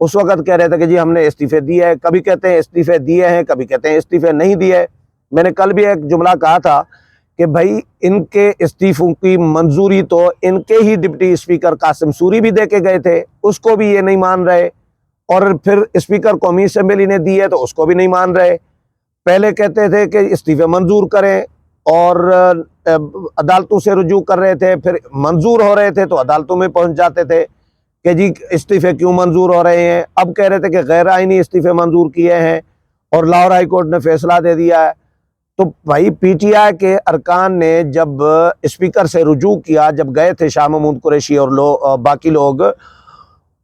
اس وقت کہہ رہے تھے کہ جی ہم نے استعفے دیے ہیں، کبھی کہتے ہیں استعفے دیے ہیں، کبھی کہتے ہیں استعفے نہیں دیے۔ میں نے کل بھی ایک جملہ کہا تھا کہ بھائی ان کے استعفوں کی منظوری تو ان کے ہی ڈپٹی اسپیکر قاسم سوری بھی دے کے گئے تھے، اس کو بھی یہ نہیں مان رہے، اور پھر اسپیکر قومی اسمبلی نے دی ہے تو اس کو بھی نہیں مان رہے۔ پہلے کہتے تھے کہ استعفے منظور کریں اور عدالتوں سے رجوع کر رہے تھے، پھر منظور ہو رہے تھے تو عدالتوں میں پہنچ جاتے تھے کہ جی استعفے کیوں منظور ہو رہے ہیں۔ اب کہہ رہے تھے کہ غیر آئینی استعفے منظور کیے ہیں اور لاہور ہائی کورٹ نے فیصلہ دے دیا ہے۔ تو بھائی پی ٹی آئی کے ارکان نے جب اسپیکر سے رجوع کیا، جب گئے تھے شاہ محمود قریشی اور باقی لوگ،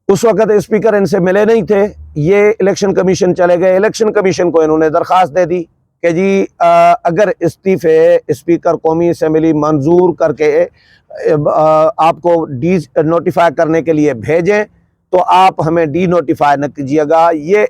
اس وقت اسپیکر ان سے ملے نہیں تھے، یہ الیکشن کمیشن چلے گئے، الیکشن کمیشن کو انہوں نے درخواست دے دی کہ جی اگر استعفے اسپیکر قومی اسمبلی منظور کر کے آپ کو ڈی نوٹیفائی کرنے کے لیے بھیجیں تو آپ ہمیں ڈی نوٹیفائی نہ کیجیے گا۔ یہ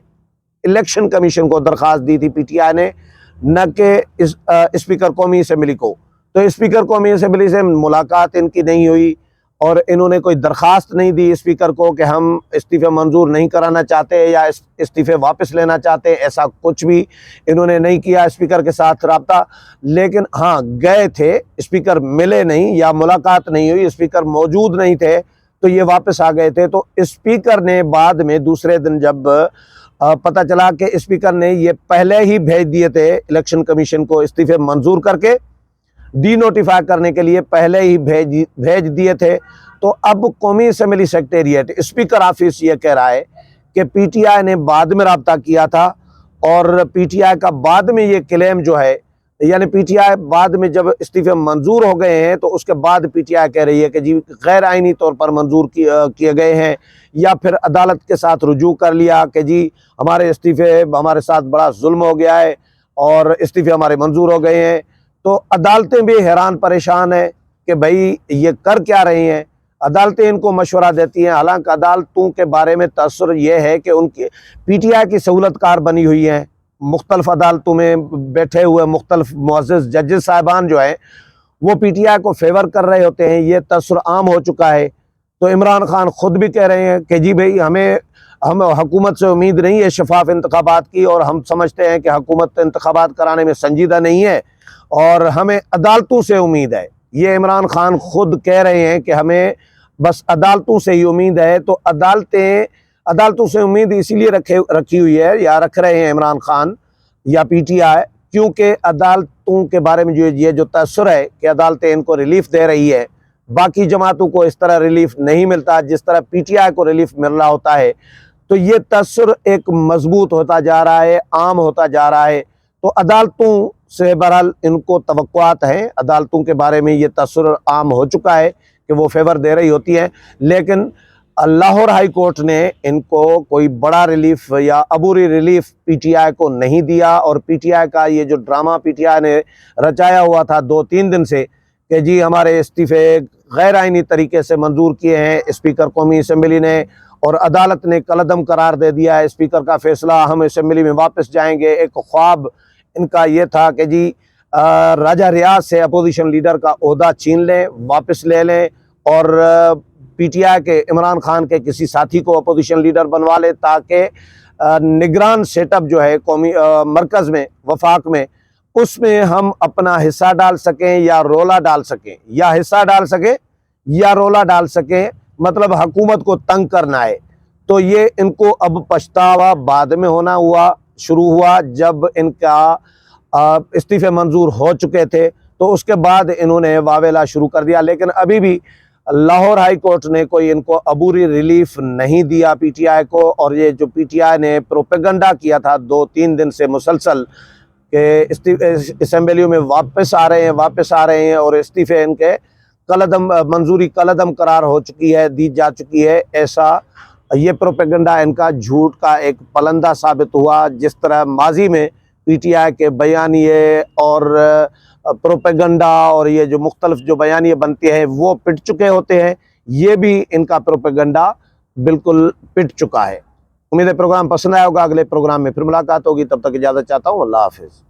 الیکشن کمیشن کو درخواست دی تھی پی ٹی آئی نے، نہ کہ اسپیکر قومی اسمبلی کو۔ تو اسپیکر قومی اسمبلی سے ملاقات ان کی نہیں ہوئی اور انہوں نے کوئی درخواست نہیں دی اسپیکر کو کہ ہم استعفے منظور نہیں کرانا چاہتے یا استعفے واپس لینا چاہتے، ایسا کچھ بھی انہوں نے نہیں کیا اسپیکر کے ساتھ رابطہ۔ لیکن ہاں گئے تھے، اسپیکر ملے نہیں یا ملاقات نہیں ہوئی، اسپیکر موجود نہیں تھے تو یہ واپس آ گئے تھے۔ تو اسپیکر نے بعد میں دوسرے دن جب پتہ چلا کہ اسپیکر نے یہ پہلے ہی بھیج دیے تھے الیکشن کمیشن کو استعفے منظور کر کے، ڈی نوٹیفائی کرنے کے لیے پہلے ہی بھیج دیے تھے، تو اب قومی اسمبلی سیکریٹریٹ اسپیکر آفس یہ کہہ رہا ہے کہ پی ٹی آئی نے بعد میں رابطہ کیا تھا اور پی ٹی آئی کا بعد میں یہ کلیم جو ہے، یعنی پی ٹی آئی بعد میں جب استعفے منظور ہو گئے ہیں تو اس کے بعد پی ٹی آئی کہہ رہی ہے کہ جی غیر آئینی طور پر منظور کیے گئے ہیں، یا پھر عدالت کے ساتھ رجوع کر لیا کہ جی ہمارے استعفے ہمارے ساتھ بڑا ظلم ہو گیا ہے اور استعفے ہمارے منظور ہو گئے ہیں۔ تو عدالتیں بھی حیران پریشان ہیں کہ بھائی یہ کر کیا رہی ہیں۔ عدالتیں ان کو مشورہ دیتی ہیں، حالانکہ عدالتوں کے بارے میں تاثر یہ ہے کہ ان کی پی ٹی آئی کی سہولت کار بنی ہوئی ہیں، مختلف عدالتوں میں بیٹھے ہوئے مختلف معزز ججز صاحبان جو ہیں وہ پی ٹی آئی کو فیور کر رہے ہوتے ہیں، یہ تاثر عام ہو چکا ہے۔ تو عمران خان خود بھی کہہ رہے ہیں کہ جی بھائی ہم حکومت سے امید نہیں ہے شفاف انتخابات کی، اور ہم سمجھتے ہیں کہ حکومت انتخابات کرانے میں سنجیدہ نہیں ہے اور ہمیں عدالتوں سے امید ہے۔ یہ عمران خان خود کہہ رہے ہیں کہ ہمیں بس عدالتوں سے ہی امید ہے۔ تو عدالتوں سے امید اسی لیے رکھی ہوئی ہے یا رکھ رہے ہیں عمران خان یا پی ٹی آئی، کیونکہ عدالتوں کے بارے میں یہ جو تاثر ہے کہ عدالتیں ان کو ریلیف دے رہی ہے، باقی جماعتوں کو اس طرح ریلیف نہیں ملتا جس طرح پی ٹی آئی کو ریلیف مل رہا ہوتا ہے۔ تو یہ تاثر ایک مضبوط ہوتا جا رہا ہے، عام ہوتا جا رہا ہے۔ تو عدالتوں سے بہرحال ان کو توقعات ہیں، عدالتوں کے بارے میں یہ تاثر عام ہو چکا ہے کہ وہ فیور دے رہی ہوتی ہیں، لیکن لاہور ہائی کورٹ نے ان کو کوئی بڑا ریلیف یا عبوری ریلیف پی ٹی آئی کو نہیں دیا، اور پی ٹی آئی کا یہ جو ڈرامہ پی ٹی آئی نے رچایا ہوا تھا 2-3 دن سے کہ جی ہمارے استعفے غیر آئینی طریقے سے منظور کیے ہیں اسپیکر قومی اسمبلی نے، اور عدالت نے کالعدم قرار دے دیا ہے اسپیکر کا فیصلہ، ہم اسمبلی میں واپس جائیں گے۔ ایک خواب ان کا یہ تھا کہ جی راجہ ریاض سے اپوزیشن لیڈر کا عہدہ چھین لیں، واپس لے لیں، اور پی ٹی آئی کے عمران خان کے کسی ساتھی کو اپوزیشن لیڈر بنوا لے تاکہ نگران سیٹ اپ جو ہے قومی مرکز میں وفاق میں، اس میں ہم اپنا حصہ ڈال سکیں یا رولا ڈال سکیں، یا حصہ ڈال سکیں یا رولا ڈال سکیں، مطلب حکومت کو تنگ کرنا ہے۔ تو یہ ان کو اب پچھتاوا بعد میں ہونا شروع ہوا جب ان کا استعفے منظور ہو چکے تھے، تو اس کے بعد انہوں نے واویلا شروع کر دیا۔ لیکن ابھی بھی لاہور ہائی کورٹ نے کوئی ان کو عبوری ریلیف نہیں دیا پی ٹی آئی کو، اور یہ جو پی ٹی آئی نے پروپیگنڈا کیا تھا 2-3 دن سے مسلسل کہ اسمبلیوں میں واپس آ رہے ہیں اور استعفے ان کے منظوری کالعدم قرار ہو چکی ہے، دی جا چکی ہے، ایسا یہ پروپیگنڈا ان کا جھوٹ کا ایک پلندہ ثابت ہوا۔ جس طرح ماضی میں پی ٹی آئی کے بیانیے اور پروپیگنڈا اور یہ جو مختلف جو بیانیے بنتے ہیں وہ پٹ چکے ہوتے ہیں، یہ بھی ان کا پروپیگنڈا بالکل پٹ چکا ہے۔ امید ہے پروگرام پسند آیا ہوگا، اگلے پروگرام میں پھر ملاقات ہوگی، تب تک اجازت چاہتا ہوں، اللہ حافظ۔